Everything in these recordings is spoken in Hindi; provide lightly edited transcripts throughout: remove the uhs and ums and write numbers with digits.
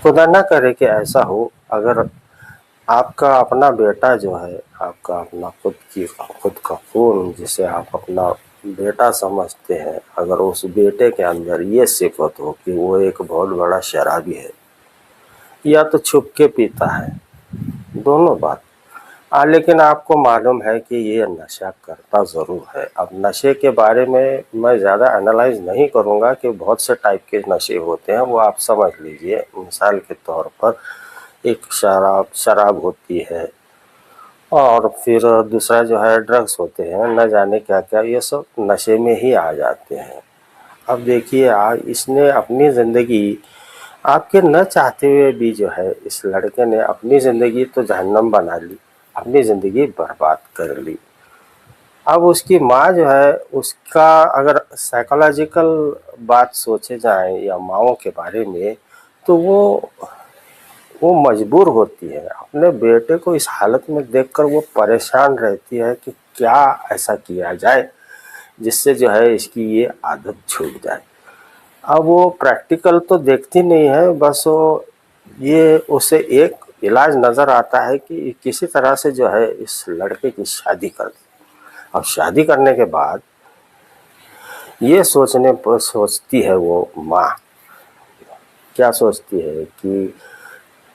खुदा ना करे कि ऐसा हो। अगर आपका अपना बेटा जो है, आपका अपना खुद का खून जिसे आप अपना बेटा समझते हैं, अगर उस बेटे के अंदर ये सिफ़त हो कि वो एक बहुत बड़ा शराबी है या तो छुप के पीता है, दोनों बात। लेकिन आपको मालूम है कि ये नशा करता ज़रूर है। अब नशे के बारे में मैं ज़्यादा एनालाइज़ नहीं करूँगा कि बहुत से टाइप के नशे होते हैं, वो आप समझ लीजिए। मिसाल के तौर पर एक शराब होती है, और फिर दूसरा जो है ड्रग्स होते हैं, न जाने क्या-क्या, ये सब नशे में ही आ जाते हैं। अब देखिए, इसने अपनी ज़िंदगी आपके न चाहते हुए भी जो है, इस लड़के ने अपनी ज़िंदगी तो जहन्नम बना ली, अपनी ज़िंदगी बर्बाद कर ली। अब उसकी माँ जो है, उसका अगर साइकोलॉजिकल बात सोचे जाए या माँओं के बारे में, तो वो मजबूर होती है। अपने बेटे को इस हालत में देखकर वो परेशान रहती है कि क्या ऐसा किया जाए जिससे जो है इसकी ये आदत छूट जाए। अब वो प्रैक्टिकल तो देखती नहीं है, बस वो ये उसे एक इलाज नज़र आता है कि किसी तरह से जो है इस लड़के की शादी कर दे। अब शादी करने के बाद ये सोचने पर सोचती है वो माँ, क्या सोचती है कि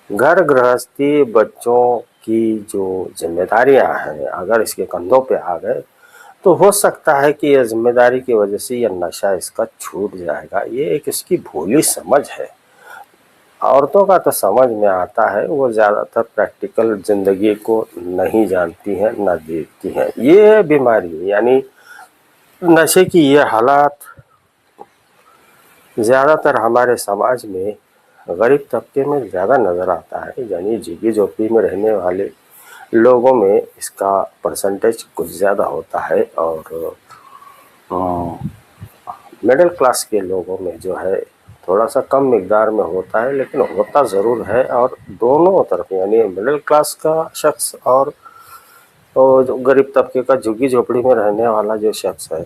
घर गृहस्थी, बच्चों की जो ज़िम्मेदारियाँ हैं, अगर इसके कंधों पे आ गए तो हो सकता है कि ये ज़िम्मेदारी की वजह से ये नशा इसका छूट जाएगा। ये एक इसकी भोली समझ है। औरतों का तो समझ में आता है, वो ज़्यादातर प्रैक्टिकल ज़िंदगी को नहीं जानती हैं, ना देखती हैं। ये बीमारी यानी नशे की ये हालात ज़्यादातर हमारे समाज में गरीब तबके में ज़्यादा नज़र आता है, यानी झुग्गी-झोंपड़ी में रहने वाले लोगों में इसका परसेंटेज कुछ ज़्यादा होता है, और मिडिल क्लास के लोगों में जो है थोड़ा सा कम मिकदार में होता है, लेकिन होता ज़रूर है। और दोनों तरफ यानी मिडिल क्लास का शख्स और जो गरीब तबके का झुग्गी झोपड़ी में रहने वाला जो शख्स है,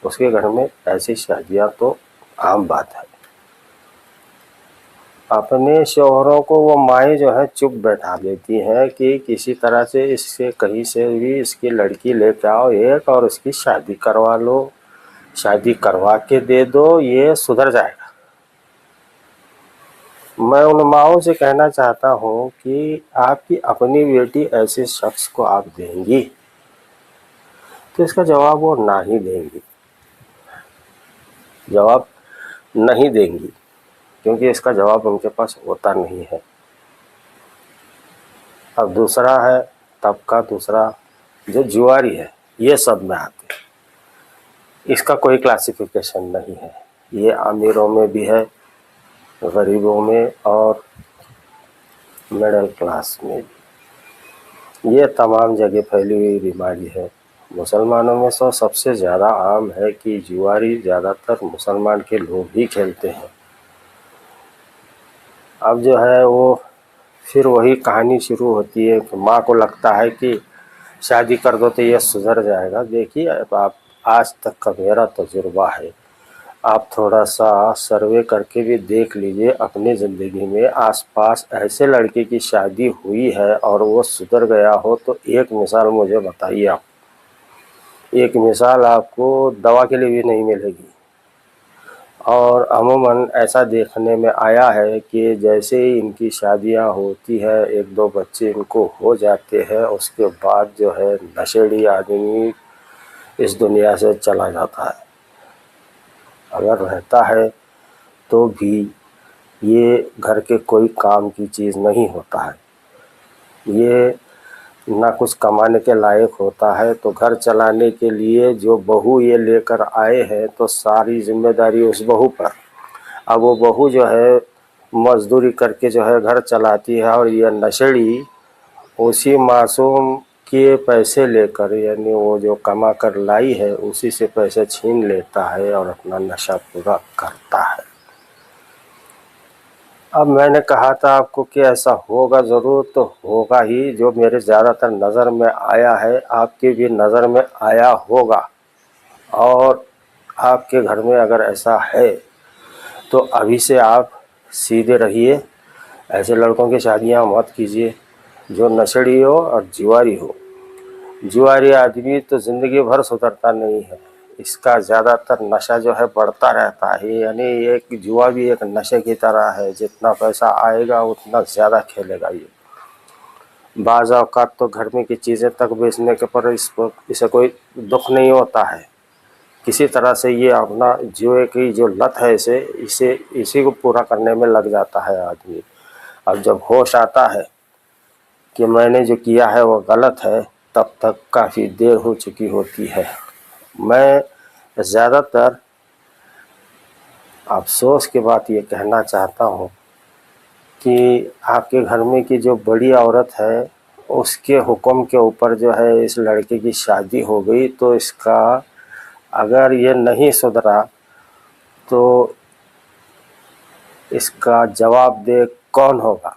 उसके घर में ऐसी शादियां तो आम बात है। अपने शौहरों को वो माएँ जो है चुप बैठा देती हैं कि किसी तरह से इससे कहीं से भी इसकी लड़की लेके आओ एक, और उसकी शादी करवा लो, शादी करवा के दे दो, ये सुधर जाएगा। मैं उन माँओं से कहना चाहता हूँ कि आपकी अपनी बेटी ऐसे शख्स को आप देंगी, तो इसका जवाब वो ना ही देंगी, जवाब नहीं देंगी, क्योंकि इसका जवाब उनके पास होता नहीं है। अब दूसरा है तबका, दूसरा जो जुआरी है, ये सब में आते हैं। इसका कोई क्लासिफिकेशन नहीं है। ये अमीरों में भी है, गरीबों में और मिडिल क्लास में भी। ये तमाम जगह फैली हुई बीमारी है। मुसलमानों में तो सबसे ज़्यादा आम है कि जुआरी ज़्यादातर मुसलमान के लोग ही खेलते हैं। अब जो है वो फिर वही कहानी शुरू होती है कि माँ को लगता है कि शादी कर दो तो ये सुधर जाएगा। देखिए, अब आप आज तक का मेरा तजुर्बा है, आप थोड़ा सा सर्वे करके भी देख लीजिए अपनी ज़िंदगी में आसपास ऐसे लड़के की शादी हुई है और वो सुधर गया हो, तो एक मिसाल मुझे बताइए आप। एक मिसाल आपको दवा के लिए भी नहीं मिलेगी। और अमूमन ऐसा देखने में आया है कि जैसे ही इनकी शादियां होती है, एक दो बच्चे इनको हो जाते हैं, उसके बाद जो है नशेड़ी आदमी इस दुनिया से चला जाता है। अगर रहता है तो भी ये घर के कोई काम की चीज़ नहीं होता है। ये ना कुछ कमाने के लायक होता है, तो घर चलाने के लिए जो बहू ये लेकर आए हैं तो सारी जिम्मेदारी उस बहू पर। अब वो बहू जो है मजदूरी करके जो है घर चलाती है, और ये नशेड़ी उसी मासूम के पैसे लेकर, यानी वो जो कमा कर लाई है उसी से पैसे छीन लेता है और अपना नशा पूरा करता है। अब मैंने कहा था आपको कि ऐसा होगा ज़रूर, तो होगा ही। जो मेरे ज़्यादातर नज़र में आया है, आपकी भी नज़र में आया होगा। और आपके घर में अगर ऐसा है तो अभी से आप सीधे रहिए, ऐसे लड़कों की शादियां मत कीजिए जो नशेड़ी हो और जुआरी हो। जुआरी आदमी तो ज़िंदगी भर सुधरता नहीं है, इसका ज़्यादातर नशा जो है बढ़ता रहता है। यानी एक जुआ भी एक नशे की तरह है, जितना पैसा आएगा उतना ज़्यादा खेलेगा ये। बाज़ औक़ात तो घर में की चीज़ें तक बेचने के पर इसे कोई दुख नहीं होता है। किसी तरह से ये अपना जुए की जो लत है इसी को पूरा करने में लग जाता है आदमी। अब जब होश आता है कि मैंने जो किया है वो गलत है, तब तक काफ़ी देर हो चुकी होती है। मैं ज़्यादातर अफ़सोस की बात ये कहना चाहता हूँ कि आपके घर में की जो बड़ी औरत है उसके हुक्म के ऊपर जो है इस लड़के की शादी हो गई, तो इसका अगर ये नहीं सुधरा तो इसका जवाबदेह कौन होगा,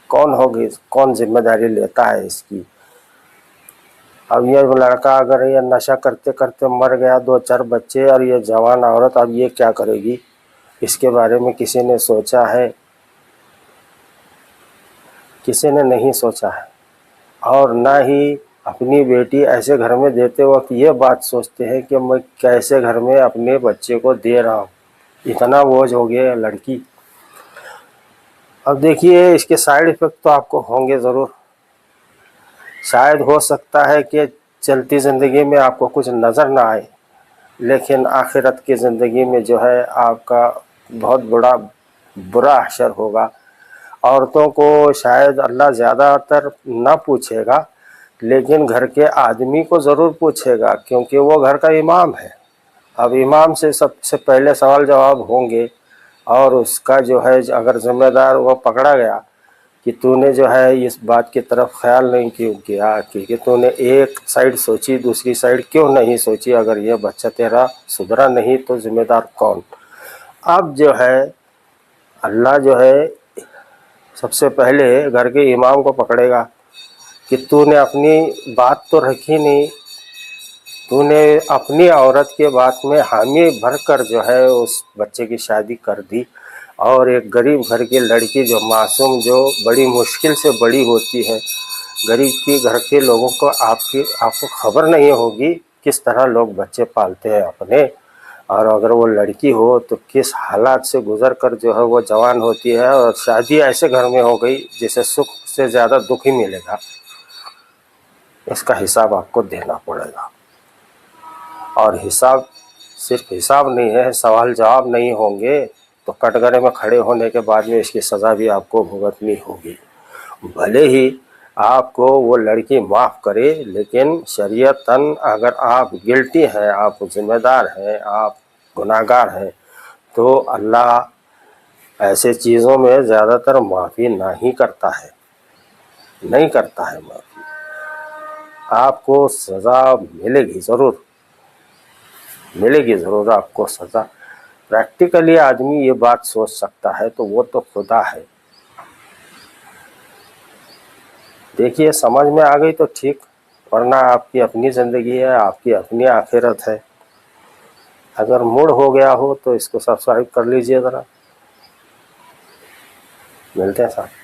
कौन होगी, कौन जिम्मेदारी लेता है इसकी। अब ये लड़का अगर ये नशा करते करते मर गया, 2-4 बच्चे और ये जवान औरत, अब ये क्या करेगी, इसके बारे में किसी ने सोचा है? किसी ने नहीं सोचा है। और ना ही अपनी बेटी ऐसे घर में देते वक्त ये बात सोचते हैं कि मैं कैसे घर में अपने बच्चे को दे रहा हूँ, इतना बोझ हो गया लड़की। अब देखिए इसके साइड इफ़ेक्ट तो आपको होंगे ज़रूर। शायद हो सकता है कि चलती ज़िंदगी में आपको कुछ नज़र ना आए, लेकिन आखिरत की ज़िंदगी में जो है आपका बहुत बड़ा बुरा असर होगा। औरतों को शायद अल्लाह ज़्यादातर ना पूछेगा, लेकिन घर के आदमी को ज़रूर पूछेगा, क्योंकि वो घर का इमाम है। अब इमाम से सबसे पहले सवाल जवाब होंगे, और उसका जो है अगर ज़िम्मेदार वो पकड़ा गया कि तूने जो है इस बात की तरफ ख्याल नहीं क्यों किया, कि तूने एक साइड सोची, दूसरी साइड क्यों नहीं सोची। अगर ये बच्चा तेरा सुधरा नहीं तो ज़िम्मेदार कौन। अब जो है अल्लाह जो है सबसे पहले घर के इमाम को पकड़ेगा कि तूने अपनी बात तो रखी नहीं, तूने अपनी औरत के बात में हामी भरकर जो है उस बच्चे की शादी कर दी। और एक गरीब घर की लड़की जो मासूम, जो बड़ी मुश्किल से बड़ी होती है, गरीब के घर के लोगों को आपको खबर नहीं होगी किस तरह लोग बच्चे पालते हैं अपने। और अगर वो लड़की हो तो किस हालात से गुज़र कर जो है वो जवान होती है, और शादी ऐसे घर में हो गई जिसे सुख से ज़्यादा दुख ही मिलेगा। इसका हिसाब आपको देना पड़ेगा। और हिसाब सिर्फ हिसाब नहीं है, सवाल जवाब नहीं होंगे तो कटघरे में खड़े होने के बाद में इसकी सज़ा भी आपको भुगतनी होगी। भले ही आपको वो लड़की माफ़ करे, लेकिन शरीयतन अगर आप गिल्टी हैं, आप ज़िम्मेदार हैं, आप गुनाहगार हैं, तो अल्लाह ऐसे चीज़ों में ज़्यादातर माफ़ी नहीं करता है, नहीं करता है माफ़ी। आपको सज़ा मिलेगी ज़रूर, मिलेगी ज़रूर आपको सज़ा। प्रैक्टिकली आदमी ये बात सोच सकता है तो वो तो खुदा है। देखिए समझ में आ गई तो ठीक, वरना आपकी अपनी ज़िंदगी है, आपकी अपनी आखिरत है। अगर मूड हो गया हो तो इसको सब्सक्राइब कर लीजिए ज़रा। मिलते हैं साथ।